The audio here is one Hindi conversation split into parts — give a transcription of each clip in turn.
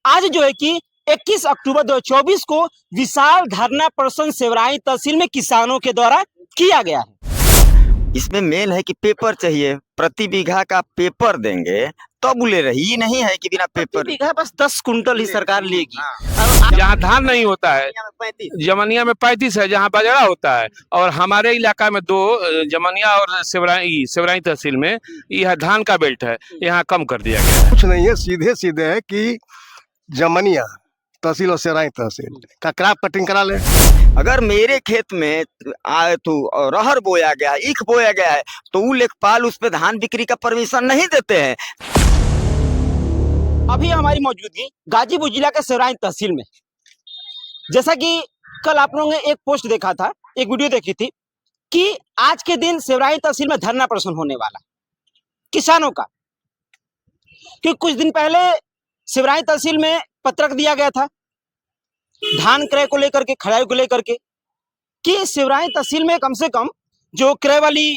आज जो है कि 21 अक्टूबर 2024 को विशाल धरना प्रदर्शन सेवराई तहसील में किसानों के द्वारा किया गया है। इसमें मेन है कि पेपर चाहिए, प्रति बीघा का पेपर देंगे तब ले रही। ये नहीं है कि बिना पेपर बीघा बस 10 कुंटल ही सरकार लेगी। जहाँ धान नहीं होता है जमनिया में 35 है, जहाँ बाजरा होता है। और हमारे इलाका में 2 जमनिया और सेवराई तहसील में यह धान का बेल्ट है, यहाँ कम कर दिया गया है। कुछ नहीं है, सीधे सीधे है कि जमनिया तहसील और सेवराई तहसील का क्रॉप कटिंग करा ले। अगर मेरे खेत में आए तो रहर बोया गया है, ईख बोया गया है, तो वो लेखपाल उस पे धान बिक्री का परमिशन नहीं देते हैं। अभी हमारी मौजूदगी गाजीपुर जिला के सेवराई तहसील में। जैसा कि कल आप लोगों ने एक पोस्ट देखा था, एक वीडियो देखी थी कि आज के दिन सेवराई तहसील में धरना प्रदर्शन होने वाला किसानों का। कि कुछ दिन पहले सेवराई तहसील में पत्रक दिया गया था धान क्रय को लेकर के, खराई को लेकर के, कि सेवराई तहसील में कम से कम जो क्रय वाली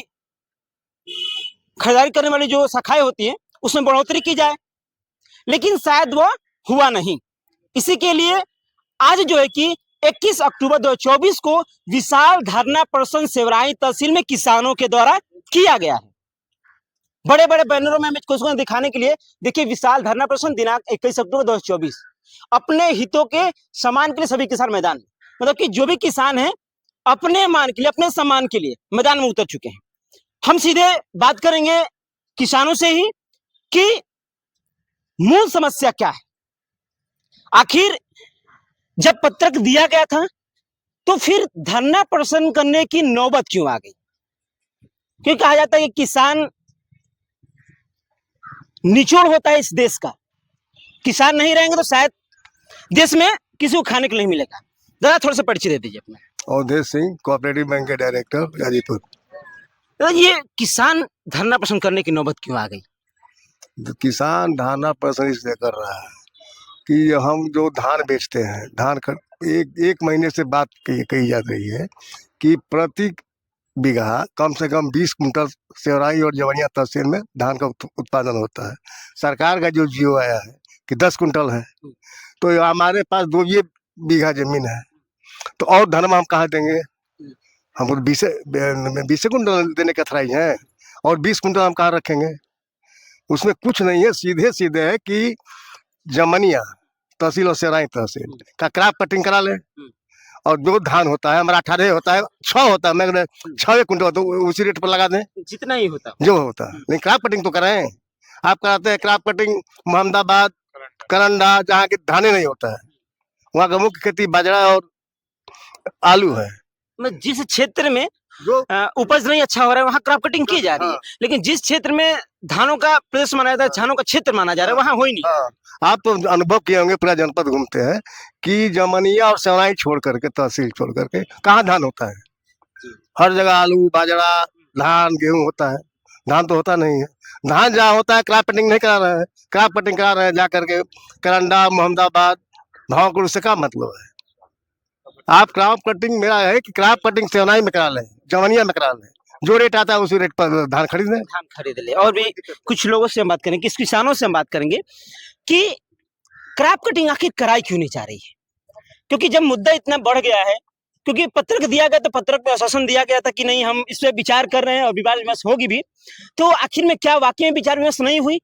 खरीदारी करने वाली जो शाखाएं होती हैं उसमें बढ़ोतरी की जाए, लेकिन शायद वह हुआ नहीं। इसी के लिए आज जो है कि 21 अक्टूबर 2024 को विशाल धरना प्रदर्शन सेवराई तहसील में किसानों के द्वारा किया गया है। बड़े बड़े बैनरों में हमें दिखाने के लिए देखिए, विशाल धरना प्रदर्शन दिनांक 21 अक्टूबर 2024। अपने हितों के सम्मान के लिए सभी किसान मैदान में, मतलब कि जो भी किसान है अपने मान के लिए, अपने सम्मान के लिए मैदान में उतर चुके हैं। हम सीधे बात करेंगे किसानों से ही कि मूल समस्या क्या है। आखिर जब पत्रक दिया गया था तो फिर धरना प्रदर्शन करने की नौबत क्यों आ गई? क्योंकि कहा जाता है कि किसान निचोड़ होता है इस देश का। किसान नहीं रहेंगे तो शायद देश में किसी को खाने को नहीं मिलेगा। जरा थोड़ा सा परिचय दे दीजिए अपना। अवधेश सिंह, कोऑपरेटिव बैंक के डायरेक्टर, गाजीपुर। तो ये किसान धरना प्रदर्शन करने की नौबत क्यों आ गई? किसान धरना प्रदर्शन इसलिए कर रहा है कि हम जो धान बेचते हैं, धान एक महीने से बात कही जा रही है कि प्रति बीघा कम से कम 20 कुंटल सेवराई और जवनिया तहसील में धान का उत्पादन होता है। सरकार का जो जियो आया है कि 10 कुंटल है, तो हमारे पास 2 बीघा जमीन है, तो और धन हम कहाँ देंगे? हमको 20 कुंटल देने के अथराइज है, और 20 कुंटल हम कहाँ रखेंगे? उसमें कुछ नहीं है, सीधे सीधे है कि जमनिया तहसील और सेवराई तहसील का क्रॉप कटिंग करा ले। और जो धान होता है हमारा 18 होता है, 6 होता है, मैं 6 कुंटल तो उसी रेट पर लगा दें जितना ही होता जो होता है। लेकिन क्रॉप कटिंग तो कराएं। आप कराते हैं क्रॉप कटिंग मोहम्मदाबाद, करंडा, जहाँ की धाने नहीं होता है, वहाँ का मुख्य खेती बाजरा और आलू है। जिस क्षेत्र में जो उपज नहीं अच्छा हो रहा है वहाँ क्रॉप कटिंग की जा रही है, लेकिन जिस क्षेत्र में धानों का प्रदेश माना जाता है, धानों का क्षेत्र माना जा रहा है, वहाँ हो ही नहीं। आप तो अनुभव किए होंगे, पूरा जनपद घूमते हैं कि जमनिया और सेवराई छोड़ करके, तहसील छोड़ करके कहाँ धान होता है? हर जगह आलू, बाजरा, धान, गेहूं होता है, धान तो होता नहीं है। धान जहाँ होता है क्रॉप कटिंग नहीं करा रहे हैं, क्रॉप कटिंग करा रहे हैं जा करके करंडा, मोहम्मदाबाद, भावपुर। से क्या मतलब है? आप क्रॉप कटिंग, मेरा है कि क्रॉप कटिंग सेवराई में करा लें, जमनिया में करा लें, जो रेट आता है उसी रेट पर धान खरीद लें। धान खरीद ले। और भी कुछ लोगों से हम बात करेंगे, किस किसानों से हम बात करेंगे कि क्रॉप कटिंग आखिर कराई क्यों नहीं जा रही है। क्योंकि जब मुद्दा इतना बढ़ गया है, क्योंकि पत्रक दिया गया तो पत्रक पे आश्वासन दिया गया था कि नहीं हम इस पे विचार कर रहे हैं और विचार विमर्श होगी भी, तो आखिर में क्या वाकई में विचार विमर्श नहीं हुई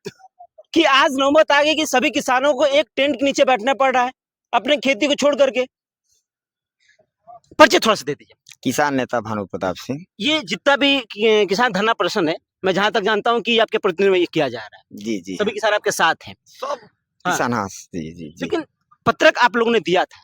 कि आज नौबत आ गई कि सभी किसानों को एक टेंट के नीचे बैठना पड़ रहा है अपने खेती को छोड़ करके? परिचय थोड़ा सा दे दीजिए। किसान नेता भानु प्रताप सिंह। ये जितना भी किसान धरना प्रदर्शन है, मैं जहां तक जानता हूं कि आपके प्रतिनिधित्व में ये किया जा रहा है। जी जी, सभी किसान आपके साथ हैं, सब किसान। हाँ जी जी जी। लेकिन पत्रक आप लोगों ने दिया था,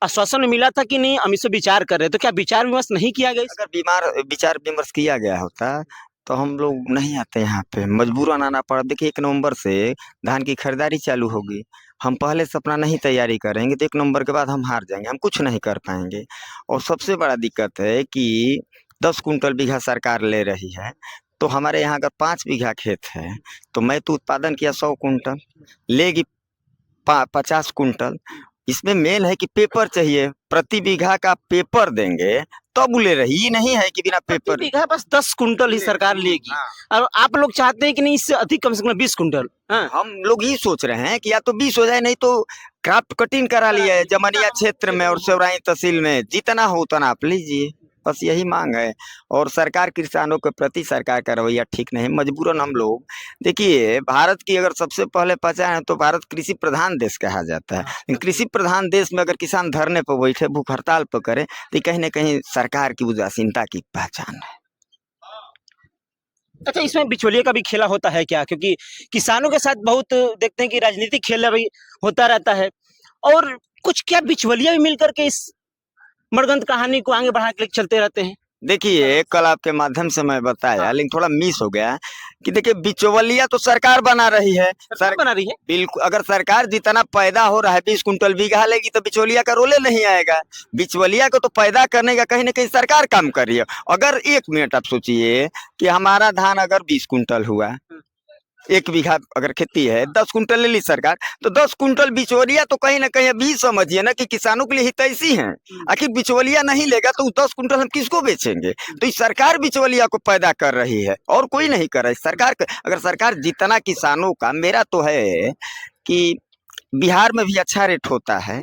आश्वासन मिला था कि नहीं हम इस पे विचार कर रहे हैं, तो क्या विचार विमर्श नहीं किया गया? अगर विचार विमर्श किया गया होता तो हम लोग नहीं आते यहाँ पे, मजबूरन आना पड़ा। देखिए 1 नवंबर से धान की खरीदारी चालू होगी, हम पहले से अपना नहीं तैयारी करेंगे तो 1 नवंबर के बाद हम हार जाएंगे, हम कुछ नहीं कर पाएंगे। और सबसे बड़ा दिक्कत है कि 10 कुंटल बीघा सरकार ले रही है, तो हमारे यहाँ अगर 5 बीघा खेत है तो मैं तो उत्पादन किया 100 कुंटल, लेगी 50 कुंटल। इसमें मेन है कि पेपर चाहिए, प्रति बीघा का पेपर देंगे तब ले रही, ये नहीं है कि बिना प्रति पेपर। बीघा बस 10 कुंटल ही सरकार लेगी और आप लोग चाहते हैं कि नहीं इससे अधिक कम से कम 20 कुंटल। हाँ। हम लोग ये सोच रहे हैं कि या तो 20 हो जाए, नहीं तो क्रॉप कटिंग करा लिया है जमनिया क्षेत्र में और सेवराई तहसील में, जितना हो उतना आप लीजिए, बस यही मांग है। और सरकार किसानों के प्रति सरकार का रवैया ठीक नहीं, मजबूरन हम लोग, देखिए भारत की अगर सबसे पहले पहचान है तो भारत कृषि प्रधान देश कहा जाता है, लेकिन कृषि प्रधान देश में अगर किसान धरने पर बैठे, भूख हड़ताल पर करे, तो कहीं ना कहीं सरकार की उदासीनता की पहचान है। अच्छा, इसमें बिचौलिए का भी खेला होता है क्या? क्योंकि किसानों के साथ बहुत देखते हैं कि राजनीतिक खेल भी होता रहता है, और कुछ क्या बिचौलिया भी मिलकर के इस मर्गंत कहानी को आगे बढ़ा के चलते रहते हैं? देखिए कल आपके माध्यम से मैं बताया, लेकिन थोड़ा मिस हो गया कि देखिए बिचौलिया तो सरकार बना रही है, सरकार बना रही है। बिल्कुल, अगर सरकार जितना पैदा हो रहा है 20 कुंटल बीघा लेगी तो बिचौलिया का रोले नहीं आएगा। बिचौलिया को तो पैदा करने का कहीं ना कहीं सरकार काम कर रही है। अगर 1 मिनट आप सोचिए कि हमारा धान अगर 20 कुंटल हुआ, 1 बीघा अगर खेती है, 10 कुंटल ले ली सरकार, तो 10 कुंटल बिचौलिया तो कहीं ना कहीं अभी समझिए ना कि किसानों के लिए हितैषी है। आखिर बिचौलिया नहीं लेगा तो 10 कुंटल हम किसको बेचेंगे? तो ये सरकार बिचौलिया को पैदा कर रही है और कोई नहीं कर रहा है। सरकार अगर सरकार जितना किसानों का, मेरा तो है कि बिहार में भी अच्छा रेट होता है,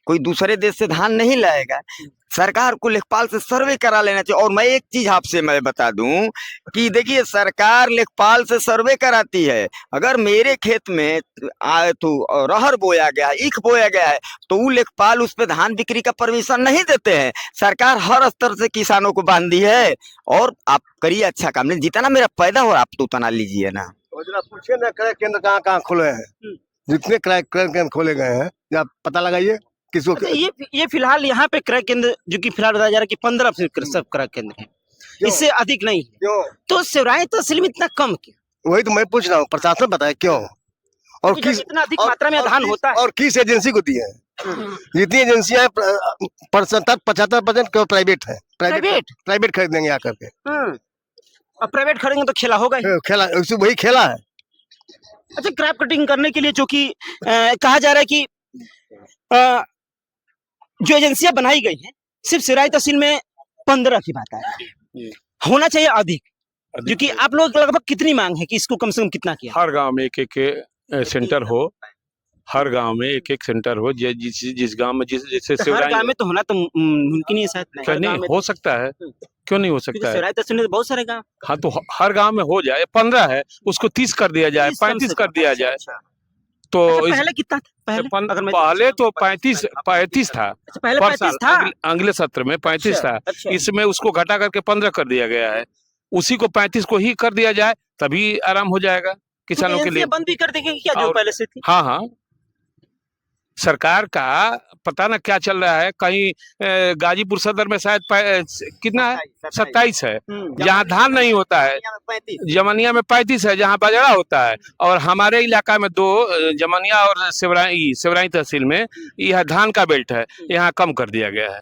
कोई दूसरे देश से धान नहीं लाएगा, सरकार को लेखपाल से सर्वे करा लेना चाहिए। और मैं एक चीज आपसे मैं बता दूं कि देखिए सरकार लेखपाल से सर्वे कराती है, अगर मेरे खेत में तो रहर बोया गया है, ईख बोया गया है, तो वो लेखपाल उस पे धान बिक्री का परमिशन नहीं देते हैं। सरकार हर स्तर से किसानों को बांधी है, और आप करिए अच्छा काम, नहीं जितना मेरा पैदा हो आप तो उतना लीजिए ना। पूछिए ना क्रय केंद्र कहाँ कहाँ खुले हैं, जितने क्रय केंद्र खोले गए हैं या पता लगाइए किसको। अच्छा, ये फिलहाल यहाँ पे क्रय केंद्र जो कि फिलहाल बताया जा रहा है कि 15 सब क्रय केंद्र है, इससे अधिक नहीं है। क्यों? तो सेवराई तहसील में इतना कम क्यों? वही तो मैं पूछ रहा हूँ, प्रशासन बताए क्यों, और जब किस इतना अधिक मात्रा में धान होता है। और किस एजेंसी को दिए हैं? जितनी एजेंसियां 75% केवल प्राइवेट है, प्राइवेट खरीदेंगे आकर के। अब प्राइवेट खरीदेंगे तो खेला होगा ही। खेला वही खेला है। अच्छा, क्रॉप कटिंग करने के लिए जो कि कहा जा रहा है कि जो एजेंसियां बनाई गई हैं, सिर्फ सेवराई तहसील में 15 की बात है, होना चाहिए अधिक। जो कि आप लोग लगभग कितनी मांग है कि इसको कम से कम कितना किया? हर गांव में एक सेंटर हो, हर गांव में एक सेंटर हो, जिस गांव में जैसे हर सेवराई गांव में तो होना तो मुमकिन ही है शायद। क्या हर नहीं गाँव में हो सकता है, क्यों नहीं हो क्योंकि सकता है? सेवराई तहसील में तो बहुत सारे गांव। हाँ, तो हर गांव में हो जाए। 15 है, उसको 30 कर दिया जाए, 30 कम से 35 कम। कर दिया अच्छा, जाए। अच्छा। तो अच्छा, पहले कितना था? अगर मैं पहले तो 35 था, अच्छा, पहले पर 35 साल था। अगले सत्र में 35 था। अच्छा। इसमें उसको घटा करके 15 कर दिया गया है, उसी को 35 को ही कर दिया जाए, तभी आराम हो जाएगा किसानों के लिए। बंद भी कर देंगे क्या, जो और- पहले से थी? हाँ हाँ, सरकार का पता ना क्या चल रहा है। कहीं गाजीपुर सदर में शायद कितना है, 27 है, जहाँ धान नहीं होता है। जमनिया में 35 है, जहाँ बाजरा होता है। और हमारे इलाका में 2, जमनिया और सेवराई तहसील में, यह धान का बेल्ट है, यहाँ कम कर दिया गया है।